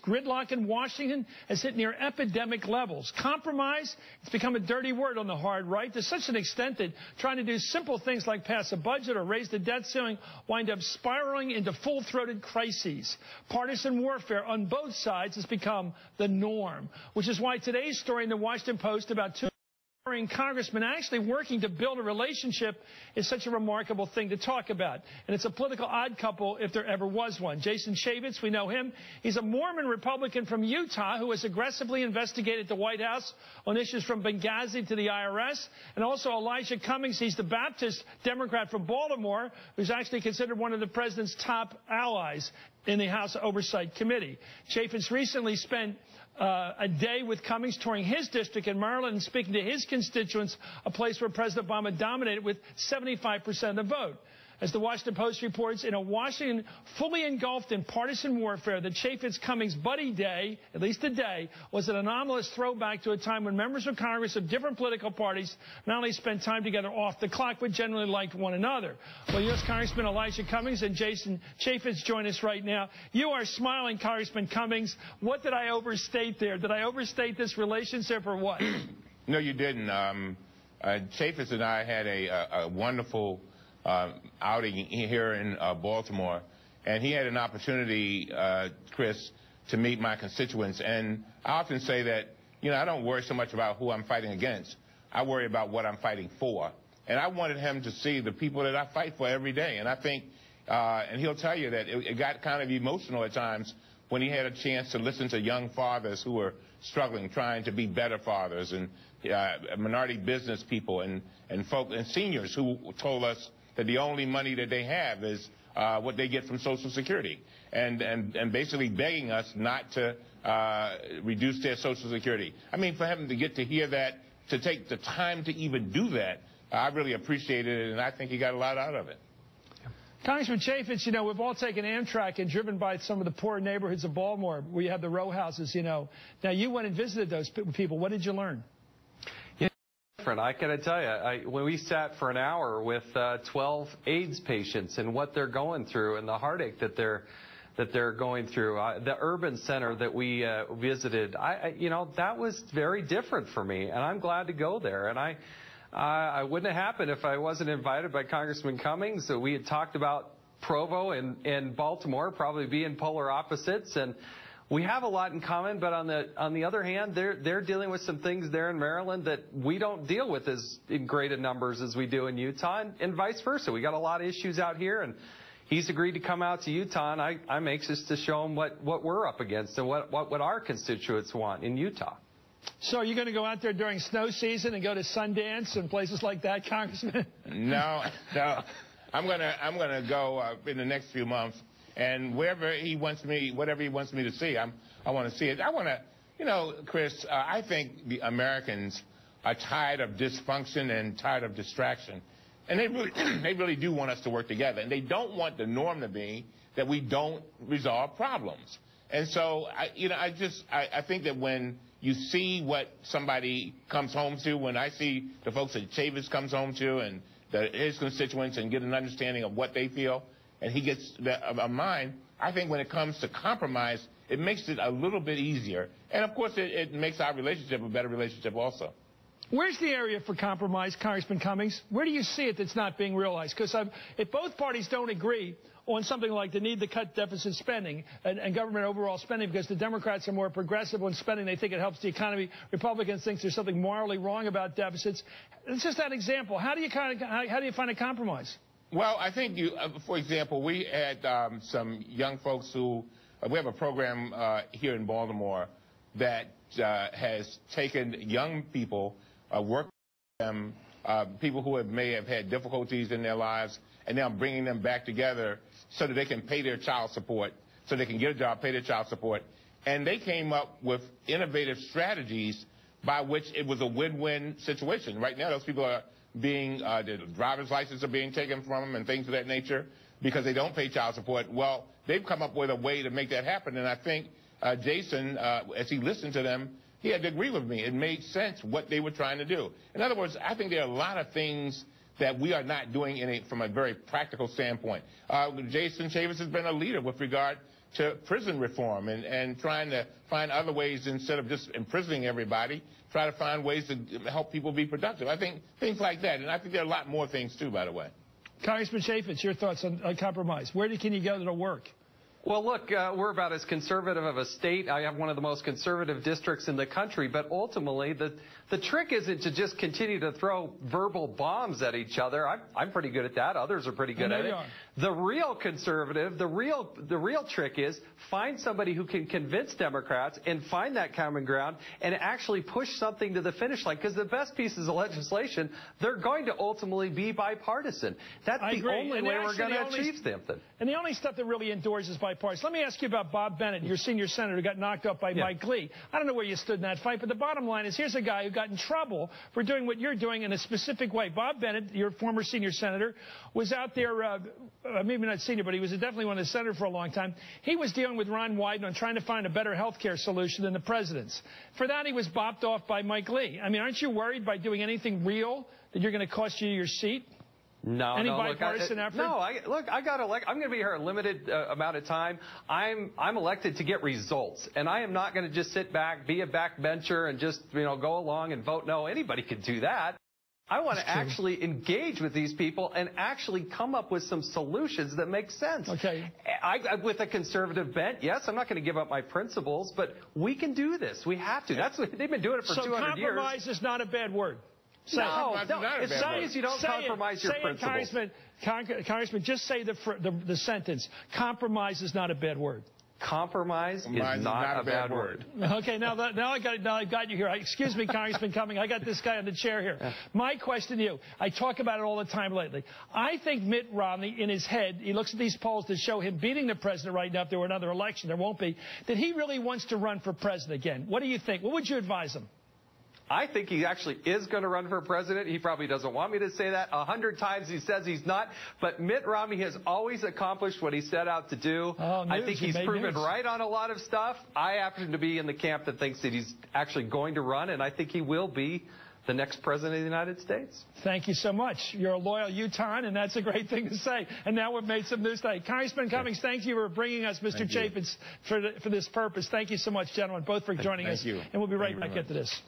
Gridlock in Washington has hit near epidemic levels. Compromise, it's become a dirty word on the hard right to such an extent that trying to do simple things like pass a budget or raise the debt ceiling wind up spiraling into full-throated crises. Partisan warfare on both sides has become the norm, which is why today's story in the Washington Post about two congressmen actually working to build a relationship is such a remarkable thing to talk about. And it's a political odd couple if there ever was one. Jason Chaffetz, we know him. He's a Mormon Republican from Utah who has aggressively investigated the White House on issues from Benghazi to the IRS. And also Elijah Cummings, he's the Baptist Democrat from Baltimore, who's actually considered one of the president's top allies in the House Oversight Committee. Chaffetz recently spent a day with Cummings touring his district in Maryland and speaking to his constituents, a place where President Obama dominated with 75% of the vote. As the Washington Post reports, in a Washington fully engulfed in partisan warfare, the Chaffetz-Cummings buddy day, at least a day, was an anomalous throwback to a time when members of Congress of different political parties not only spent time together off the clock, but generally liked one another. Well, U.S. Congressman Elijah Cummings and Jason Chaffetz join us right now. You are smiling, Congressman Cummings. What did I overstate there? Did I overstate this relationship or what? No, you didn't. Chaffetz and I had a wonderful outing here in Baltimore, and he had an opportunity, Chris, to meet my constituents. And I often say that, I don't worry so much about who I'm fighting against. I worry about what I'm fighting for. And I wanted him to see the people that I fight for every day. And I think, and he'll tell you that it got kind of emotional at times when he had a chance to listen to young fathers who were struggling, trying to be better fathers, and minority business people and seniors who told us that the only money that they have is what they get from Social Security, and basically begging us not to reduce their Social Security. I mean, for him to get to hear that, to take the time to even do that, I really appreciated it, and I think he got a lot out of it. Congressman Chaffetz, we've all taken Amtrak and driven by some of the poor neighborhoods of Baltimore where you have the row houses, Now, you went and visited those people. What did you learn? I gotta tell you, when we sat for an hour with 12 AIDS patients and what they're going through and the heartache that they're going through, the urban center that we visited, that was very different for me, and I'm glad to go there. And I wouldn't have happened if I wasn't invited by Congressman Cummings. So we had talked about Provo and Baltimore probably being polar opposites, and we have a lot in common, but on the other hand, they're dealing with some things there in Maryland that we don't deal with as in great numbers as we do in Utah, and vice versa. We got a lot of issues out here, and he's agreed to come out to Utah, and I'm anxious to show him what we're up against and what our constituents want in Utah. So are you going to go out there during snow season and go to Sundance and places like that, Congressman? No. I'm gonna go in the next few months. And whatever he wants me to see, I want to see it. I want to, Chris, I think the Americans are tired of dysfunction and tired of distraction. And they really do want us to work together. And they don't want the norm to be that we don't resolve problems. And so, I think that when you see what somebody comes home to, when I see the folks that Chaffetz comes home to and his constituents and get an understanding of what they feel, and he gets a mind, I think when it comes to compromise, it makes it a little bit easier. And, of course, it makes our relationship a better relationship also. Where's the area for compromise, Congressman Cummings? Where do you see it that's not being realized? Because if both parties don't agree on something like the need to cut deficit spending and government overall spending, because the Democrats are more progressive on spending, they think it helps the economy. Republicans think there's something morally wrong about deficits. It's just that example. How do you find a compromise? Well, I think for example, we had some young folks who, we have a program here in Baltimore that has taken young people, worked with them, people who may have had difficulties in their lives, and now bringing them back together so that they can pay their child support, so they can get a job, pay their child support. And they came up with innovative strategies by which it was a win-win situation. Right now, those people are being, their driver's license are being taken from them and things of that nature because they don't pay child support. Well, they've come up with a way to make that happen. And I think Jason, as he listened to them, he had to agree with me. It made sense what they were trying to do. In other words, I think there are a lot of things that we are not doing from a very practical standpoint. Jason Chaffetz has been a leader with regard to prison reform and trying to find other ways instead of just imprisoning everybody, try to find ways to help people be productive. I think things like that. And I think there are a lot more things, too, by the way. Congressman Chaffetz, your thoughts on compromise. Where can you go that'll work? Well, look, we're about as conservative of a state. I have one of the most conservative districts in the country. But ultimately, the trick isn't to just continue to throw verbal bombs at each other. I'm pretty good at that. Others are pretty good at it. The real conservative, the real trick is find somebody who can convince Democrats and find that common ground and actually push something to the finish line. Because the best pieces of legislation, they're going to ultimately be bipartisan. That's the only way we're going to achieve something. And the only stuff that really endures is bipartisan. Let me ask you about Bob Bennett, your senior senator who got knocked up by Mike Lee. I don't know where you stood in that fight, but the bottom line is here's a guy who got in trouble for doing what you're doing in a specific way. Bob Bennett, your former senior senator, was out there, maybe not senior, but he was definitely one of the senators for a long time. He was dealing with Ron Wyden on trying to find a better health care solution than the president's. For that, he was bopped off by Mike Lee. I mean, aren't you worried by doing anything real that you're going to cost you your seat? No, Any bipartisan effort? No, I got elected. I'm going to be here a limited amount of time. I'm elected to get results, and I am not going to just sit back, be a backbencher, and just go along and vote no. Anybody could do that. I want to actually engage with these people and actually come up with some solutions that make sense. Okay. With a conservative bent, yes, I'm not going to give up my principles, but we can do this. We have to. That's what they've been doing it for 200 years. So compromise is not a bad word. No, as long as you don't compromise your principles. Congressman, just say the sentence. Compromise is not a bad word. Compromise is not a bad word. Okay, now I got you here. Excuse me, Congressman Cummings. I got this guy on the chair here. My question to you, I talk about it all the time lately. I think Mitt Romney, in his head, he looks at these polls that show him beating the president right now if there were another election. There won't be. That he really wants to run for president again. What do you think? What would you advise him? I think he actually is going to run for president. He probably doesn't want me to say that. 100 times he says he's not. But Mitt Romney has always accomplished what he set out to do. I think he's proven right on a lot of stuff. I happen to be in the camp that thinks that he's actually going to run, and I think he will be the next president of the United States. Thank you so much. You're a loyal Utahn, and that's a great thing to say. And now we've made some news today. Congressman Cummings, thank you for bringing us Mr. Chaffetz for this purpose. Thank you so much, gentlemen, both for joining us. You. And we'll be right back into this.